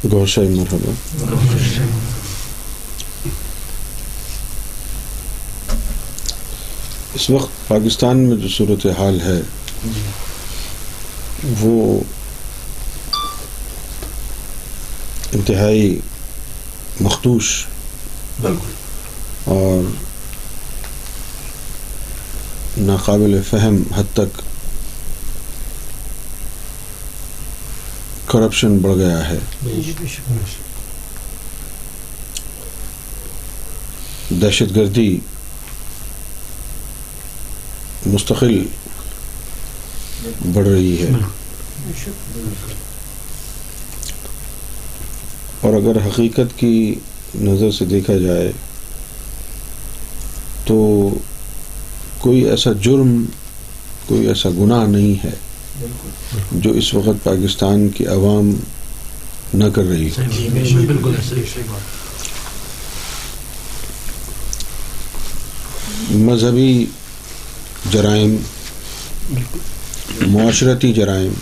گور شاہی مرحبا. اس وقت پاکستان میں جو صورتحال ہے وہ انتہائی مخدوش اور ناقابل فہم حد تک کرپشن بڑھ گیا ہے. دہشت گردی مستقل بڑھ رہی ہے، اور اگر حقیقت کی نظر سے دیکھا جائے تو کوئی ایسا جرم، کوئی ایسا گناہ نہیں ہے جو اس وقت پاکستان کی عوام نہ کر رہی ہے. مذہبی جرائم، معاشرتی جرائم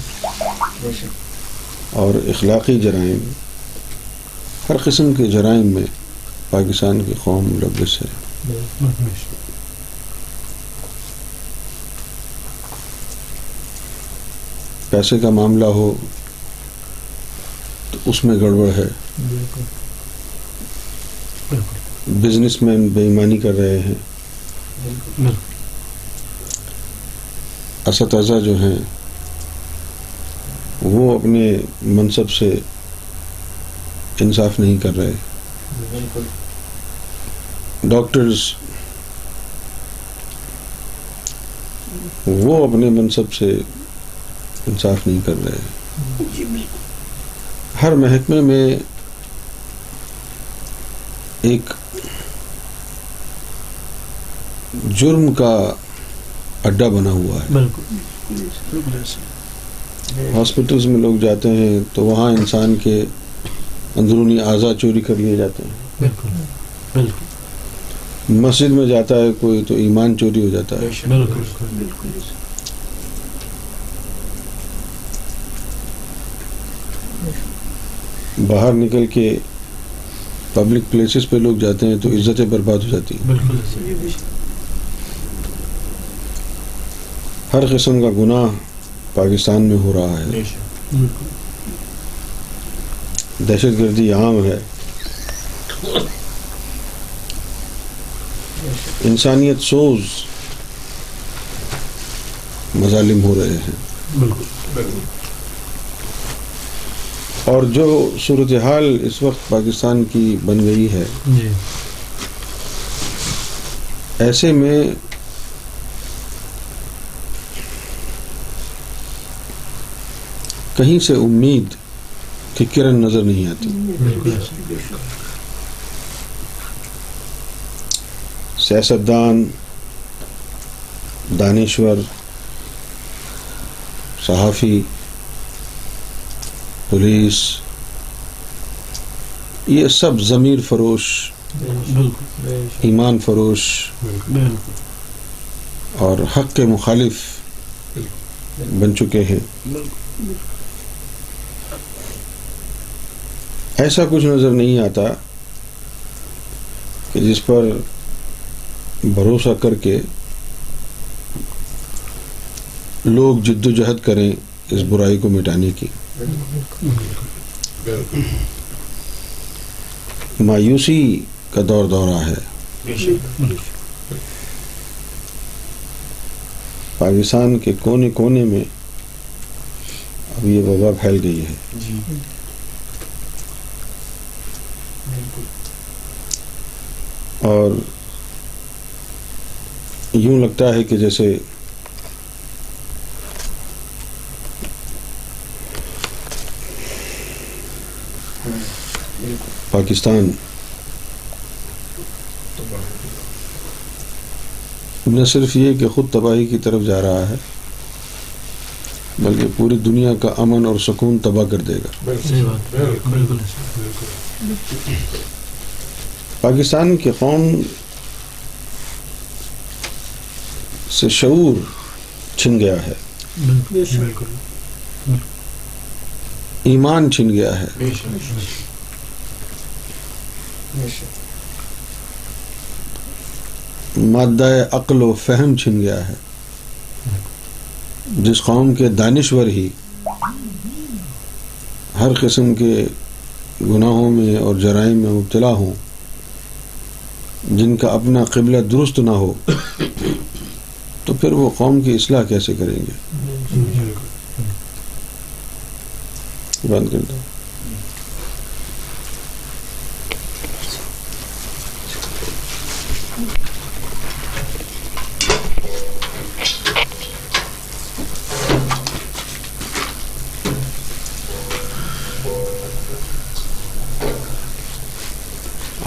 اور اخلاقی جرائم، ہر قسم کے جرائم میں پاکستان کی قوم ملوث ہے. پیسے کا معاملہ ہو تو اس میں گڑبڑ ہے، بزنس مین بے ایمانی کر رہے ہیں، اساتذہ جو ہیں وہ اپنے منصب سے انصاف نہیں کر رہے، ڈاکٹرز وہ اپنے منصب سے انصاف نہیں کر رہے. ہر محکمے میں ایک جرم کا اڈا بنا ہوا ہے. ہاسپٹلز میں لوگ جاتے ہیں تو وہاں انسان کے اندرونی اعضاء چوری کر لیے جاتے ہیں. مسجد میں جاتا ہے کوئی تو ایمان چوری ہو جاتا ہے. باہر نکل کے پبلک پلیسز پہ لوگ جاتے ہیں تو عزتیں برباد ہو جاتی ہیں. ہر قسم کا گناہ پاکستان میں ہو رہا ہے. دہشت گردی عام ہے، انسانیت سوز مظالم ہو رہے ہیں. اور جو صورتحال اس وقت پاکستان کی بن گئی ہے، ایسے میں کہیں سے امید کی کرن نظر نہیں آتی. سیاستدان، دانشور، صحافی، پولیس، یہ سب ضمیر فروش، ایمان فروش اور حق کے مخالف بن چکے ہیں. ایسا کچھ نظر نہیں آتا کہ جس پر بھروسہ کر کے لوگ جد و جہد کریں اس برائی کو مٹانے کی. مایوسی کا دورہ ہے. پاکستان کے کونے کونے میں اب یہ وبا پھیل گئی ہے. اور یوں لگتا ہے کہ جیسے پاکستان نہ صرف یہ کہ خود تباہی کی طرف جا رہا ہے بلکہ پوری دنیا کا امن اور سکون تباہ کر دے گا. پاکستان کی قوم سے شعور چھن گیا ہے. ایمان چھن گیا ہے، مادہ عقل و فہم چھن گیا ہے. جس قوم کے دانشور ہی ہر قسم کے گناہوں میں اور جرائم میں مبتلا ہوں، جن کا اپنا قبلہ درست نہ ہو، تو پھر وہ قوم کی اصلاح کیسے کریں گے؟ بند کر دو.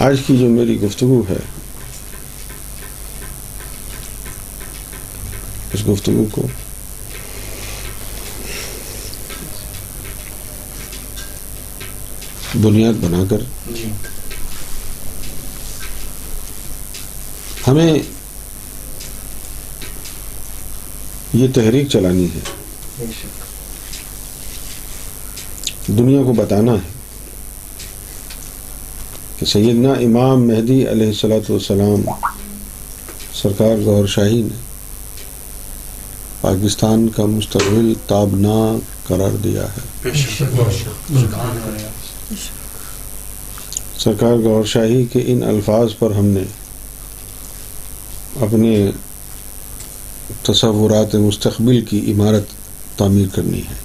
آج کی جو میری گفتگو ہے، اس گفتگو کو بنیاد بنا کر ہمیں یہ تحریک چلانی ہے، دنیا کو بتانا ہے کہ سیدنا امام مہدی علیہ الصلوۃ والسلام سرکار گوھر شاہی نے پاکستان کا مستقبل تابناک قرار دیا ہے. سرکار گوھر شاہی کے ان الفاظ پر ہم نے اپنے تصورات مستقبل کی عمارت تعمیر کرنی ہے.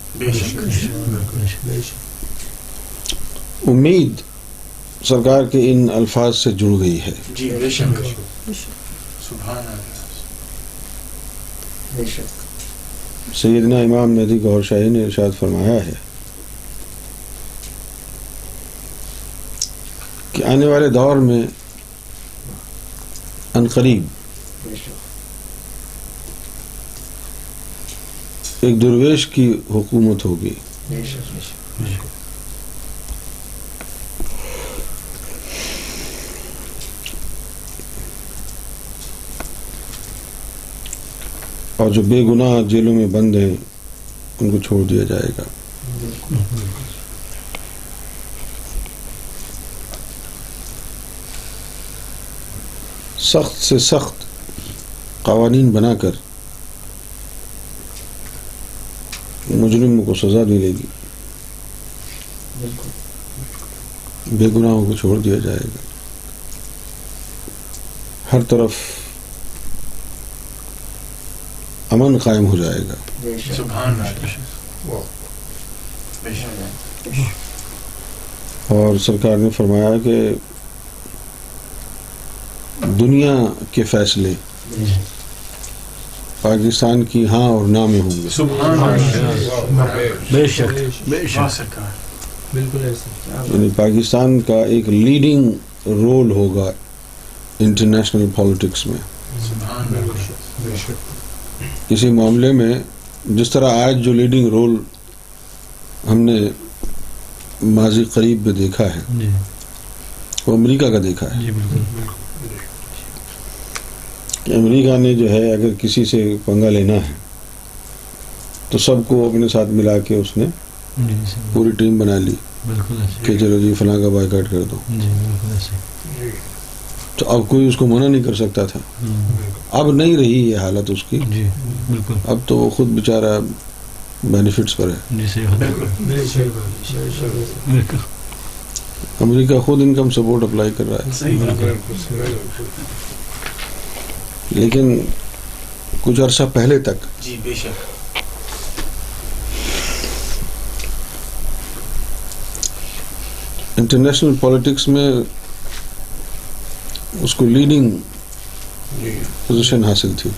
امید سرکار کے ان الفاظ سے جڑ گئی ہے. سیدنا امام مہدی گوھر شاہی نے ارشاد فرمایا ہے کہ آنے والے دور میں عنقریب ایک درویش کی حکومت ہوگی. اور جو بے گناہ جیلوں میں بند ہیں ان کو چھوڑ دیا جائے گا. سخت سے سخت قوانین بنا کر مجرموں کو سزا ملے گی، بے گناہوں کو چھوڑ دیا جائے گا. ہر طرف امن قائم ہو جائے گا. اور سرکار نے فرمایا کہ دنیا کے فیصلے پاکستان کی ہاں اور نہ میں ہوں گے. یعنی پاکستان کا ایک لیڈنگ رول ہوگا انٹرنیشنل پالیٹکس میں. کسی معاملے میں جس طرح آج جو لیڈنگ رول ہم نے ماضی قریب میں دیکھا ہے وہ امریکہ کا دیکھا ہے کہ امریکہ نے جو ہے اگر کسی سے پنگا لینا ہے تو سب کو اپنے ساتھ ملا کے اس نے پوری ٹیم بنا لی کہ چلو جی فلاں کا بائیکاٹ کر دو. تو اب کوئی اس کو منع نہیں کر سکتا تھا. اب نہیں رہی یہ حالت اس کی. اب تو وہ خود بیچارہ بینیفٹس پر ہے. امریکہ خود انکم سپورٹ اپلائی کر رہا ہے. لیکن کچھ عرصہ پہلے تک انٹرنیشنل پالیٹکس میں اس کو لیڈنگ پوزیشن حاصل تھی.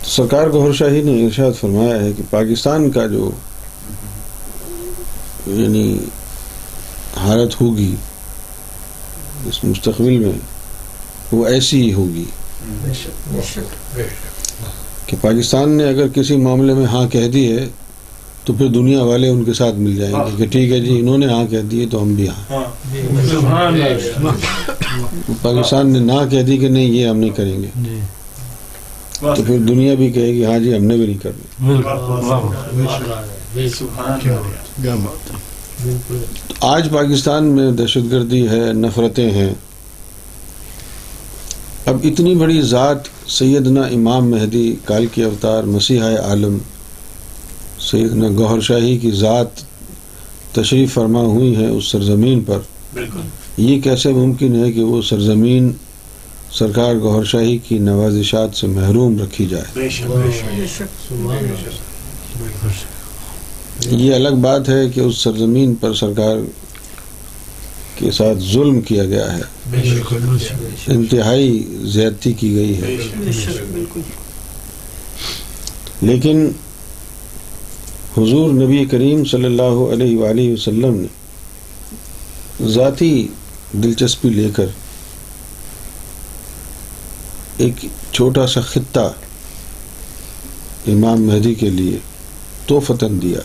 سرکار گوھر شاہی نے ارشاد فرمایا ہے کہ پاکستان کا جو یعنی حالت ہوگی اس مستقبل میں وہ ایسی ہی ہوگی کہ پاکستان نے اگر کسی معاملے میں ہاں کہہ دی ہے تو پھر دنیا والے ان کے ساتھ مل جائیں گے کہ ٹھیک ہے جی انہوں نے ہاں کہہ دی تو ہم بھی ہاں. پاکستان نے نہ کہہ دی کہ نہیں یہ ہم نہیں کریں گے تو پھر دنیا بھی کہے گی ہاں جی ہم نے بھی نہیں کرنی. آج پاکستان میں دہشت گردی ہے، نفرتیں ہیں. اب اتنی بڑی ذات سیدنا امام مہدی کال کی اوتار مسیح عالم سیدنا گوہر شاہی کی ذات تشریف فرما ہوئی ہے اس سرزمین پر. یہ کیسے ممکن ہے کہ وہ سرزمین سرکار گوہر شاہی کی نوازشات سے محروم رکھی جائے؟ یہ الگ بات ہے کہ اس سرزمین پر سرکار کے ساتھ ظلم کیا گیا ہے، انتہائی زیادتی کی گئی ہے. لیکن حضور نبی کریم صلی اللہ علیہ وآلہ وسلم نے ذاتی دلچسپی لے کر ایک چھوٹا سا خطہ امام مہدی کے لیے تحفتاً دیا.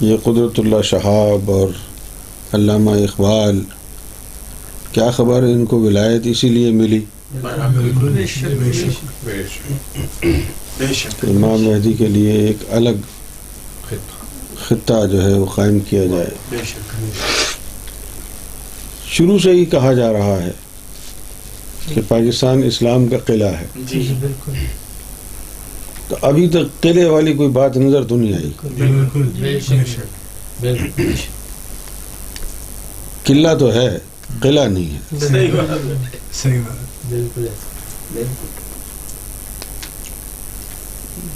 یہ قدرت اللہ شہاب اور علامہ اقبال، کیا خبر ان کو ولایت اسی لیے ملی امام مہدی کے لیے ایک الگ خطہ جو ہے وہ قائم کیا جائے. شروع سے ہی کہا جا رہا ہے کہ پاکستان اسلام کا قلعہ ہے، تو ابھی تک قلعے والی کوئی بات نظر تو نہیں آئی. قلعہ تو ہے، قلعہ نہیں ہے.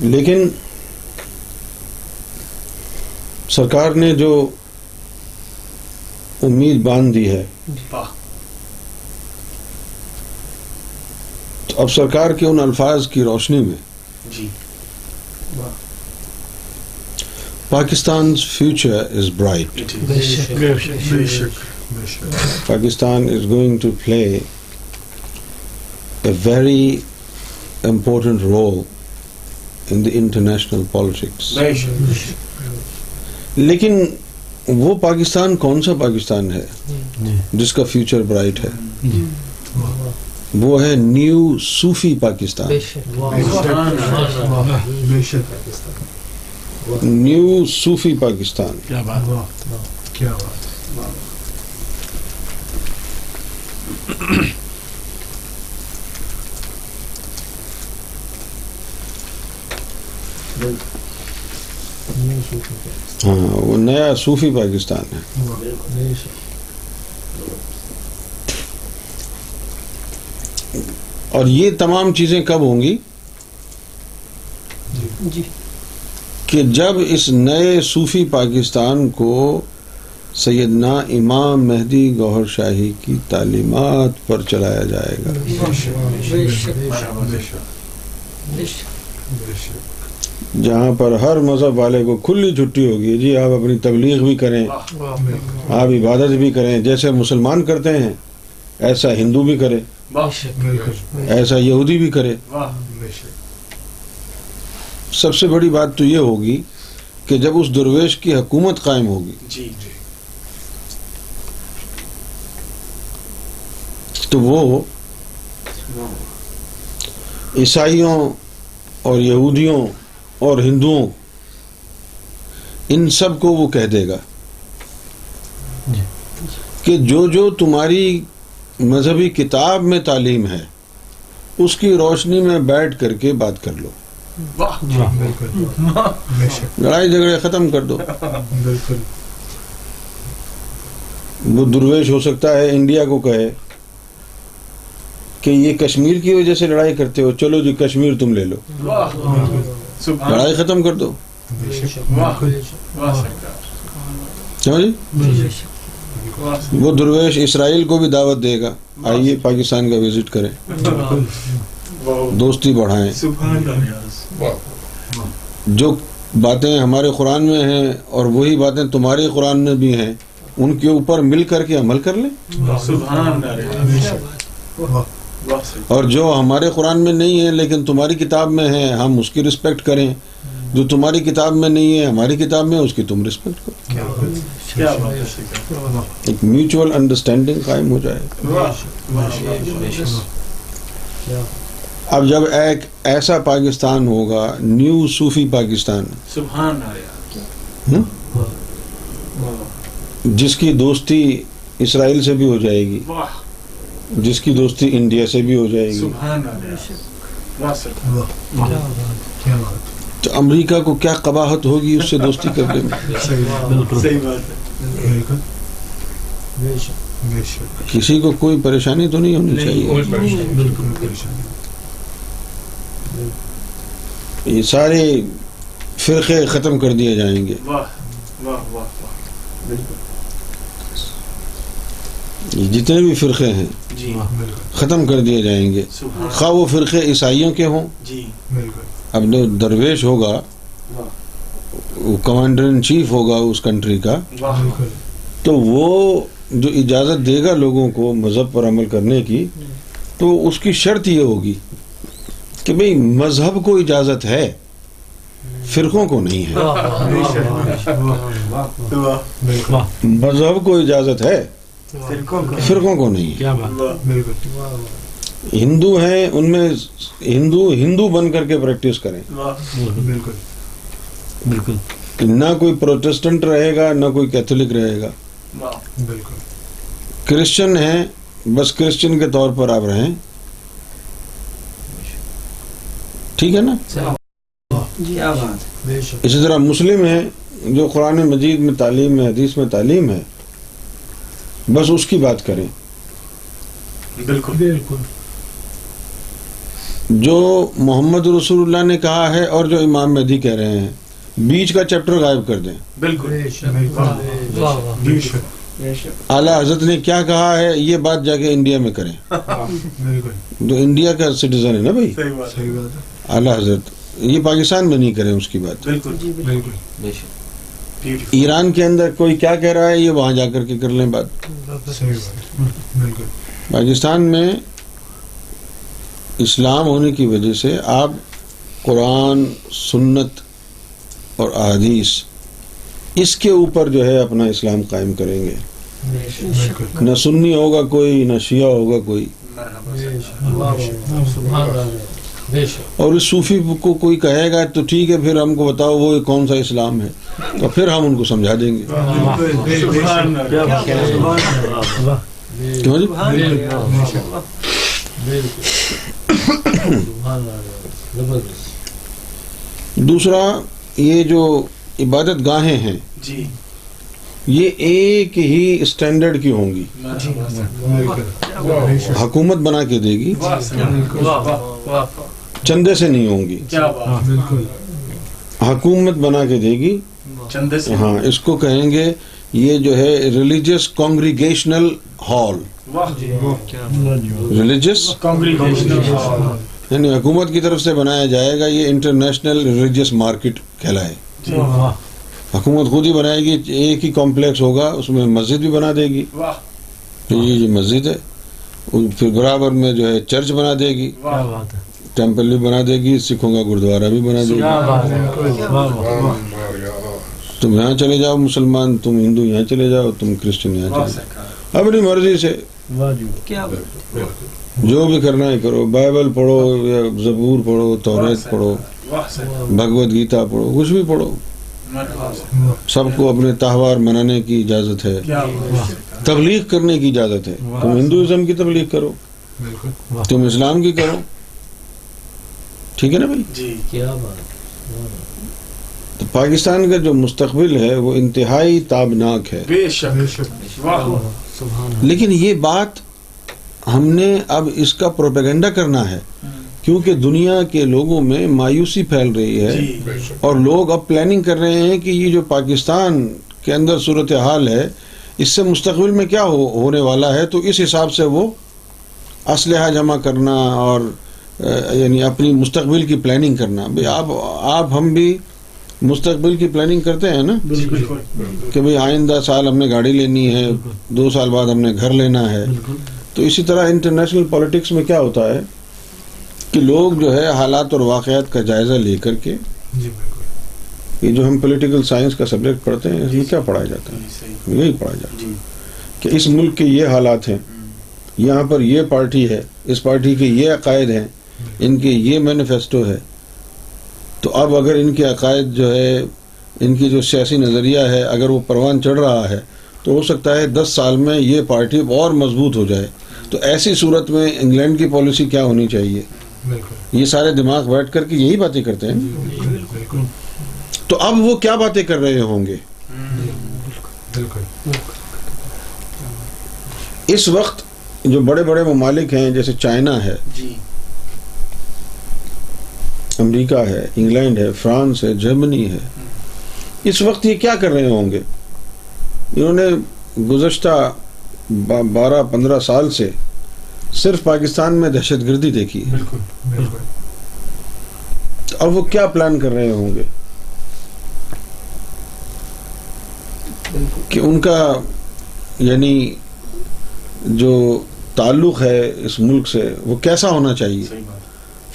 لیکن سرکار نے جو امید باندھ دی ہے، تو اب سرکار کے ان الفاظ کی روشنی میں Pakistan's future is bright. Pakistan is going to play a very important role in the international politics. لیکن وہ پاکستان کون سا پاکستان ہے جس کا فیوچر برائٹ ہے؟ وہ ہے نیو صوفی پاکستان. نیو صوفی پاکستان. کیا بات، کیا بات. ہاں، وہ نیا صوفی پاکستان ہے. اور یہ تمام چیزیں کب ہوں گی؟ کہ جب اس نئے صوفی پاکستان کو سیدنا امام مہدی گوہر شاہی کی تعلیمات پر چلایا جائے گا. جہاں پر ہر مذہب والے کو کھلی چھٹی ہوگی، جی آپ اپنی تبلیغ بھی کریں، آپ عبادت بھی کریں، جیسے مسلمان کرتے ہیں ایسا ہندو بھی کرے، ایسا یہودی بھی کرے. سب سے بڑی بات تو یہ ہوگی کہ جب اس درویش کی حکومت قائم ہوگی تو وہ عیسائیوں اور یہودیوں اور ہندوؤں ان سب کو وہ کہہ دے گا کہ جو تمہاری مذہبی کتاب میں تعلیم ہے اس کی روشنی میں بیٹھ کر کے بات کر لو، لڑائی جھگڑے ختم کر دو. وہ درویش ہو سکتا ہے انڈیا کو کہے کہ یہ کشمیر کی وجہ سے لڑائی کرتے ہو، چلو جی کشمیر تم لے لو، لڑائی ختم کر دو. وہ درویش اسرائیل کو بھی دعوت دے گا، آئیے پاکستان کا وزٹ کریں، دوستی بڑھائیں. جو باتیں ہمارے قرآن میں ہیں اور وہی باتیں تمہارے قرآن میں بھی ہیں، ان کے اوپر مل کر کے عمل کر لیں. اور جو ہمارے قرآن میں نہیں ہے لیکن تمہاری کتاب میں ہے، ہم اس کی رسپیکٹ کریں. جو تمہاری کتاب میں نہیں ہے ہماری کتاب میں، اس کی تم رسپیکٹ کرو. کیا بات ہے. ایک میوچول انڈرسٹینڈنگ قائم ہو جائے. اب جب ایک ایسا پاکستان ہوگا، نیو صوفی پاکستان، سبحان اللہ، جس کی دوستی اسرائیل سے بھی ہو جائے گی، جس کی دوستی انڈیا سے بھی ہو جائے گی، سبحان اللہ، تو امریکہ کو کیا قباحت ہوگی اس سے دوستی کرنے میں. صحیح بات ہے. کسی کو کوئی پریشانی تو نہیں ہونی چاہیے. یہ سارے فرقے ختم کر دیے جائیں گے. یہ جتنے بھی فرقے ہیں ختم کر دیے جائیں گے، خواہ وہ فرقے عیسائیوں کے ہوں. اب جو درویش ہوگا، وہ کمانڈر ان چیف ہوگا اس کنٹری کا، تو وہ جو اجازت دے گا لوگوں کو مذہب پر عمل کرنے کی، تو اس کی شرط یہ ہوگی کہ بھئی مذہب کو اجازت ہے، فرقوں کو نہیں ہے. مذہب کو اجازت ہے، فرقوں کو نہیں ہے. ہندو ہیں، ان میں ہندو بن کر کے پریکٹس کریں. نہ کوئی پروٹسٹنٹ رہے گا، نہ کوئی کیتھولک رہے گا. کرسچن ہیں، بس کرسچن کے طور پر آپ رہیں. ٹھیک ہے نا؟ اسی طرح مسلم ہیں، جو قرآن مجید میں تعلیم ہے، حدیث میں تعلیم ہے، بس اس کی بات کریں. بالکل. جو محمد رسول اللہ نے کہا ہے اور جو امام مہدی کہہ رہے ہیں، بیچ کا چیپٹر غائب کر دیں. بالکل. اعلیٰ حضرت نے کیا کہا ہے، یہ بات جا کے انڈیا میں کریں. جو انڈیا کا سٹیزن ہے نا بھائی، اعلیٰ حضرت، یہ پاکستان میں نہیں کریں اس کی بات. ایران کے اندر کوئی کیا کہہ رہا ہے، یہ وہاں جا کر کے کر لیں بات. پاکستان میں اسلام ہونے کی وجہ سے آپ قرآن، سنت اور احادیث، اس کے اوپر جو ہے اپنا اسلام قائم کریں گے. نہ سنی ہوگا کوئی، نہ شیعہ ہوگا کوئی. اور اس صوفی کو کوئی کہے گا تو ٹھیک ہے، پھر ہم کو بتاؤ وہ کون سا اسلام ہے، تو پھر ہم ان کو سمجھا دیں گے. کیوں جی؟ دوسرا، یہ جو عبادت گاہیں ہیں، یہ ایک ہی اسٹینڈرڈ کی ہوں گی. حکومت بنا کے دے گی، چندے سے نہیں ہوں گی. حکومت بنا کے دے گی. ہاں، اس کو کہیں گے یہ جو ہے ریلیجیس کانگریگیشنل ہال. ریلیجیس یعنی حکومت کی طرف سے بنایا جائے گا. یہ انٹرنیشنل ریلیجیس مارکیٹ کہلائے. حکومت خود ہی بنائے گی. ایک ہی کمپلیکس ہوگا، اس میں مسجد بھی بنا دے گی. یہ مسجد ہے. پھر برابر میں جو ہے چرچ بنا دے گی، ٹیمپل بھی بنا دے گی، سکھوں کا گردوارہ بھی بنا دے گی. تم یہاں چلے جاؤ مسلمان، تم ہندو یہاں چلے جاؤ، تم کرسچن یہاں چلے جاؤ، اپنی مرضی سے جو بھی کرنا ہے کرو. بائبل پڑھو یا زبور پڑھو، توریت پڑھو، بھگوت گیتا پڑھو، کچھ بھی پڑھو. سب کو اپنے تہوار منانے کی اجازت ہے، تبلیغ کرنے کی اجازت ہے. تم ہندوازم کی تبلیغ کرو، تم اسلام کی کرو. ٹھیک ہے نا بھائی؟ تو پاکستان کا جو مستقبل ہے وہ انتہائی تابناک ہے. لیکن یہ بات ہم نے اب اس کا پروپیگنڈا کرنا ہے، کیونکہ دنیا کے لوگوں میں مایوسی پھیل رہی ہے، اور لوگ اب پلاننگ کر رہے ہیں کہ یہ جو پاکستان کے اندر صورتحال ہے، اس سے مستقبل میں کیا ہونے والا ہے. تو اس حساب سے وہ اسلحہ جمع کرنا اور یعنی اپنی مستقبل کی پلاننگ کرنا. آپ ہم بھی مستقبل کی پلاننگ کرتے ہیں نا، کہ بھئی آئندہ سال ہم نے گاڑی لینی ہے، 2 سال بعد ہم نے گھر لینا ہے. تو اسی طرح انٹرنیشنل پولیٹکس میں کیا ہوتا ہے کہ لوگ جو ہے حالات اور واقعات کا جائزہ لے کر کے یہ جو ہم پولیٹیکل سائنس کا سبجیکٹ پڑھتے ہیں اس میں کیا پڑھایا جاتا ہے؟ یہی پڑھا جاتا ہے کہ اس ملک کے یہ حالات ہیں، یہاں پر یہ پارٹی ہے، اس پارٹی کے یہ عقائد ہیں، ان کے یہ مینیفیسٹو ہے، تو اب اگر ان کے عقائد جو ہے، ان کی جو سیاسی نظریہ ہے، اگر وہ پروان چڑھ رہا ہے تو ہو سکتا ہے 10 سال میں یہ پارٹی اور مضبوط ہو جائے. تو ایسی صورت میں انگلینڈ کی پالیسی کیا ہونی چاہیے؟ یہ سارے دماغ بیٹھ کر کے یہی باتیں کرتے ہیں. تو اب وہ کیا باتیں کر رہے ہوں گے؟ اس وقت جو بڑے بڑے ممالک ہیں جیسے چائنا ہے، امریکہ ہے، انگلینڈ ہے، فرانس ہے، جرمنی ہے، اس وقت یہ کیا کر رہے ہوں گے؟ انہوں نے گزشتہ 12-15 سال سے صرف پاکستان میں دہشت گردی دیکھی ہے. اب وہ کیا پلان کر رہے ہوں گے کہ ان کا یعنی جو تعلق ہے اس ملک سے وہ کیسا ہونا چاہیے؟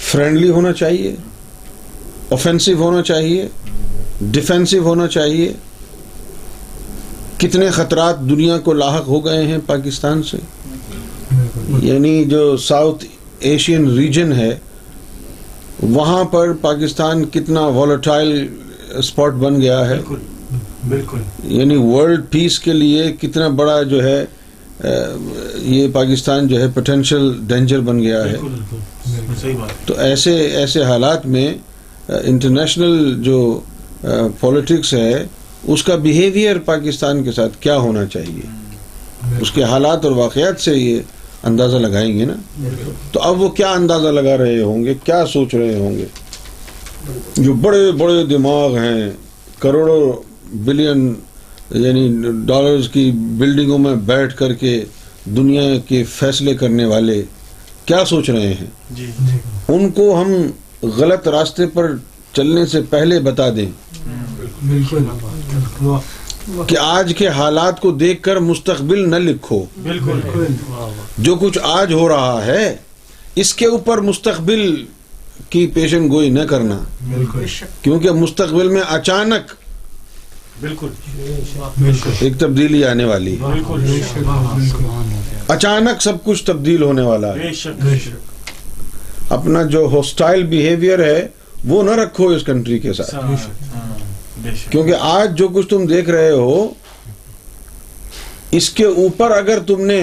فرینڈلی ہونا چاہیے، اوفینسو ہونا چاہیے، ڈیفینسو ہونا چاہیے؟ کتنے خطرات دنیا کو لاحق ہو گئے ہیں پاکستان سے؟ یعنی جو ساؤتھ ایشین ریجن ہے وہاں پر پاکستان کتنا والیٹائل اسپاٹ بن گیا ہے. یعنی ورلڈ پیس کے لیے کتنا بڑا جو ہے یہ پاکستان جو ہے پوٹینشیل ڈینجر بن گیا ہے. تو ایسے حالات میں انٹرنیشنل جو پولیٹکس ہے اس کا بیہیویئر پاکستان کے ساتھ کیا ہونا چاہیے، اس کے حالات اور واقعات سے یہ اندازہ لگائیں گے نا. تو اب وہ کیا اندازہ لگا رہے ہوں گے، کیا سوچ رہے ہوں گے؟ جو بڑے بڑے دماغ ہیں، کروڑوں بلین یعنی ڈالرز کی بلڈنگوں میں بیٹھ کر کے دنیا کے فیصلے کرنے والے کیا سوچ رہے ہیں؟ ان کو ہم غلط راستے پر چلنے سے پہلے بتا دیں کہ آج کے حالات کو دیکھ کر مستقبل نہ لکھو. جو کچھ آج ہو رہا ہے اس کے اوپر مستقبل کی پیشن گوئی نہ کرنا، کیونکہ مستقبل میں اچانک ایک تبدیلی آنے والی ہے. اچانک سب کچھ تبدیل ہونے والا ہے. اپنا جو ہوسٹائل بیہیویئر ہے وہ نہ رکھو اس کنٹری کے ساتھ، کیونکہ آج جو کچھ تم دیکھ رہے ہو اس کے اوپر اگر تم نے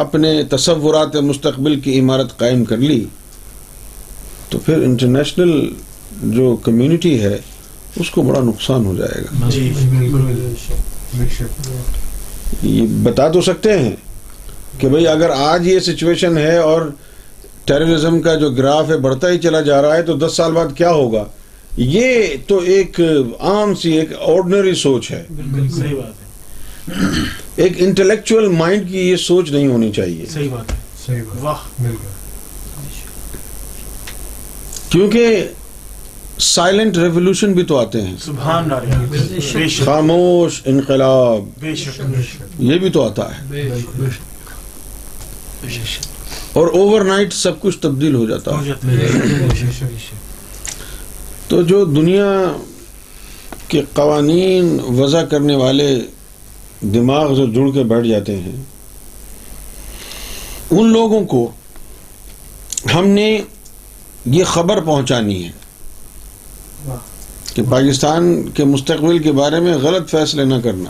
اپنے تصورات مستقبل کی عمارت قائم کر لی تو پھر انٹرنیشنل جو کمیونٹی ہے اس کو بڑا نقصان ہو جائے گا. یہ بتا تو سکتے ہیں کہ بھئی اگر آج یہ سچویشن ہے اور ٹیررزم کا جو گراف ہے بڑھتا ہی چلا جا رہا ہے تو 10 سال بعد کیا ہوگا؟ یہ تو ایک عام سی ایک آرڈنری سوچ ہے. صحیح بات ہے. ایک انٹلیکچوئل مائنڈ کی یہ سوچ نہیں ہونی چاہیے. صحیح بات ہے. واہ. کیونکہ سائلنٹ ریولوشن بھی تو آتے ہیں. سبحان اللہ. خاموش انقلاب بے شک یہ بھی تو آتا ہے، اور اوور نائٹ سب کچھ تبدیل ہو جاتا ہے. تو جو دنیا کے قوانین وضع کرنے والے دماغ جو جڑ کے بیٹھ جاتے ہیں ان لوگوں کو ہم نے یہ خبر پہنچانی ہے کہ پاکستان کے مستقبل کے بارے میں غلط فیصلے نہ کرنا.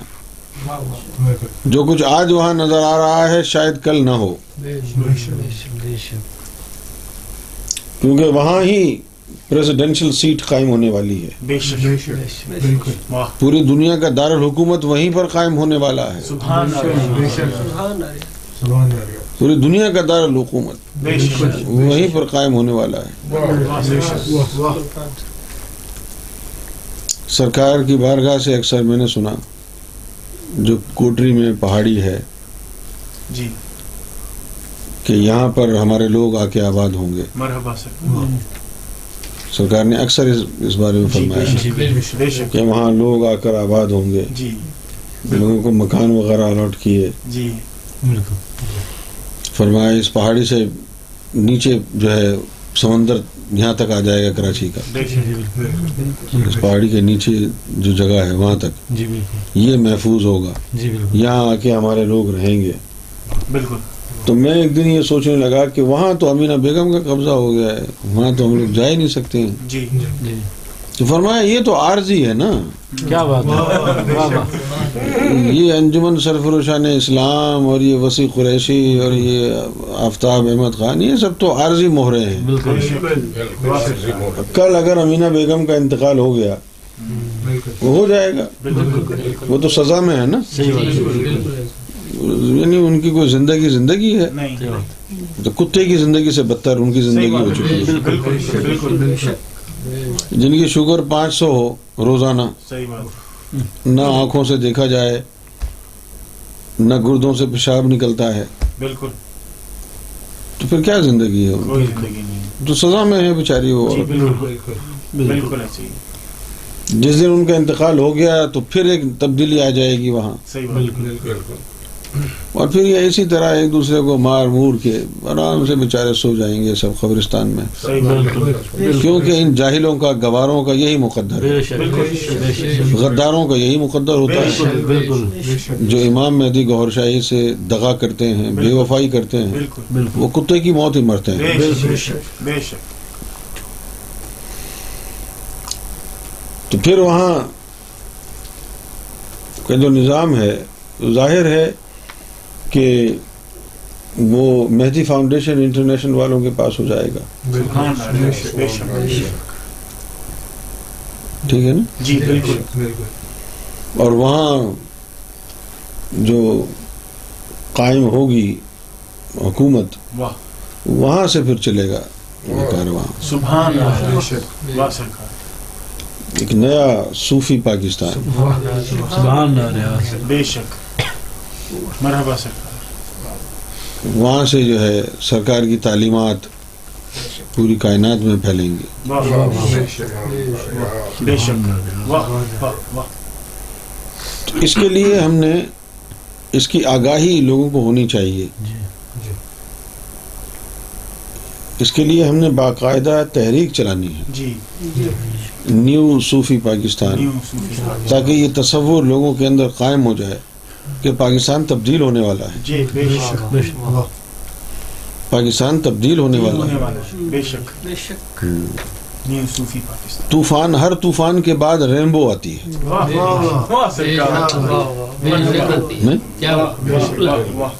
جو کچھ آج وہاں نظر آ رہا ہے شاید کل نہ ہو، کیونکہ وہاں ہی پریزیڈنشل سیٹ قائم ہونے والی ہے. بے شک. پوری دنیا کا دارالحکومت وہیں پر قائم ہونے والا ہے. سبحان اللہ. پوری دنیا کا دارالحکومت وہیں پر قائم ہونے والا ہے. سرکار کی بارگاہ سے اکثر میں نے سنا جو کوٹری میں پہاڑی ہے جی کہ یہاں پر ہمارے لوگ آ کے آباد ہوں گے. مرحبا سر. سرکار نے اکثر اس بارے میں فرمایا کہ وہاں لوگ آ کر آباد ہوں گے. جی لوگوں کو مکان وغیرہ الاٹ کیے. جی فرمایا اس پہاڑی سے نیچے جو ہے سمندر یہاں تک آ جائے گا کراچی کا، بے شک اس پہاڑی کے نیچے جو جگہ ہے وہاں تک جی بالکل یہ محفوظ ہوگا، جی بالکل یہاں آ کے ہمارے لوگ رہیں گے۔ بالکل تو میں ایک دن یہ سوچنے لگا کہ وہاں تو امینہ بیگم کا قبضہ ہو گیا ہے، وہاں تو ہم لوگ جا ہی نہیں سکتے ہیں۔ جی جی تو فرمایا یہ تو عارضی ہے نا، کیا بات ہے، واہ واہ، یہ انجمن سرفروشان اسلام اور یہ وسیع قریشی اور یہ آفتاب احمد خان یہ سب تو عارضی مہرے ہیں۔ بالکل کل اگر امینہ بیگم کا انتقال ہو گیا وہ ہو جائے گا، وہ تو سزا میں ہے نا، صحیح بات ہے، یعنی ان کی کوئی زندگی ہے، نہیں، تو کتے کی زندگی سے بدتر ان کی زندگی ہو چکی ہے، بالکل بالکل جن کی شوگر 500 ہو روزانہ، صحیح بات، نہ آنکھوں سے دیکھا جائے، نہ گردوں سے پیشاب نکلتا ہے، بالکل تو پھر کیا زندگی ہے؟ کوئی زندگی نہیں، تو سزا میں ہے بیچاری وہ جی عورت۔ بالکل بالکل ایسے ہی، جس دن ان کا انتقال ہو گیا تو پھر ایک تبدیلی آ جائے گی وہاں، صحیح بات، اور پھر یہ اسی طرح ایک دوسرے کو مار مور کے آرام سے بیچارے سو جائیں گے سب قبرستان میں، صحیح بات، کیونکہ ان جاہلوں کا، گواروں کا یہی مقدر ہے، بے شک بے شک، غداروں کا یہی مقدر ہوتا ہے، بالکل جو امام مہدی گوہر شاہی سے دغا کرتے ہیں، بے وفائی کرتے ہیں، بالکل بالکل وہ کتے کی موت ہی مرتے ہیں۔ بے شک بے شک، تو پھر وہاں کا جو نظام ہے ظاہر ہے کہ وہ مہدی فاؤنڈیشن انٹرنیشنل والوں کے پاس ہو جائے گا، سبحان اللہ، بے شک، ٹھیک ہے نا، جی بالکل، اور وہاں جو قائم ہوگی حکومت واہ، وہاں سے پھر چلے گا یہ کارواں، سبحان اللہ، واہ سرکار، ایک نیا صوفی پاکستان، سبحان اللہ، بے شک، مرحبا سرکار، وہاں سے جو ہے سرکار کی تعلیمات پوری کائنات میں پھیلیں گی۔ واہ بے شک، واہ واہ واہ، تو اس کے لیے ہم نے اس کی آگاہی لوگوں کو ہونی چاہیے، اس کے لیے ہم نے باقاعدہ تحریک چلانی ہے، جی نیو صوفی پاکستان، نیو صوفی، تاکہ یہ تصور لوگوں کے اندر قائم ہو جائے کہ پاکستان تبدیل ہونے والا ہے، جی بے شک، پاکستان تبدیل ہونے والا ہونے ہے۔ والا ہے، بے شک، نیو صوفی پاکستان، طوفان، ہر طوفان کے بعد رینبو آتی ہے، واہ واہ واہ سرکار، نہیں؟ کیا بے شک، واہ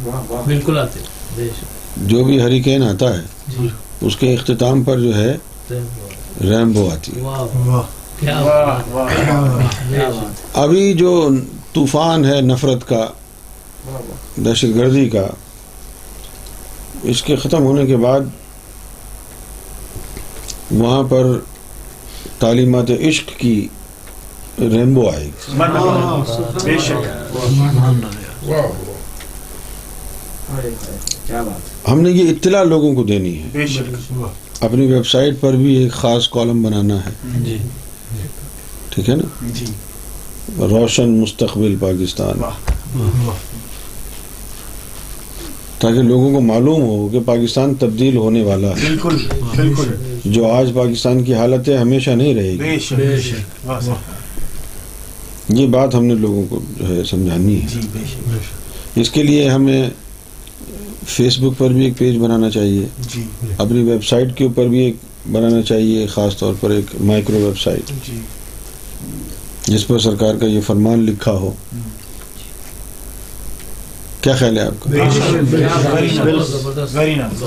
واہ، بالکل آتے، جو بھی ہریکین آتا ہے اس کے اختتام پر جو ہے رینبو آتی ہے۔ واہ واہ، ابھی جو طوفان ہے نفرت کا، دہشت گردی کا، اس کے ختم ہونے کے بعد وہاں پر تعلیمات عشق کی رینبو آئے گی۔ مرحبا، بے شک، ہم نے یہ اطلاع لوگوں کو دینی ہے، بے شک، اپنی ویب سائٹ پر بھی ایک خاص کالم بنانا ہے، جی ٹھیک ہے نا، جی روشن مستقبل پاکستان، واہ، تاکہ لوگوں کو معلوم ہو کہ پاکستان تبدیل ہونے والا ہے، بالکل بالکل، جو آج پاکستان کی حالت ہے ہمیشہ نہیں رہے گی۔ بے شک، واہ سرکار، یہ بات ہم نے لوگوں کو جو ہے سمجھانی ہے۔ جی بے شک، اس کے لیے ہمیں فیس بک پر بھی ایک پیج بنانا چاہیے، جی اپنی ویب سائٹ کے اوپر بھی ایک بنانا چاہیے، خاص طور پر ایک مائکرو ویب سائٹ جی، جس پر سرکار کا یہ فرمان لکھا ہو۔ کیا خیال ہے آپ کا؟ بے شک، ویری نائس،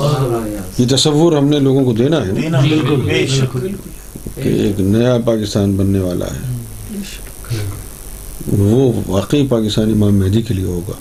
یہ تصور ہم نے لوگوں کو دینا ہے نا، دینا، بالکل بے شک، کہ ایک نیا پاکستان بننے والا ہے، وہ واقعی پاکستانی امام مہدی کے لیے ہوگا۔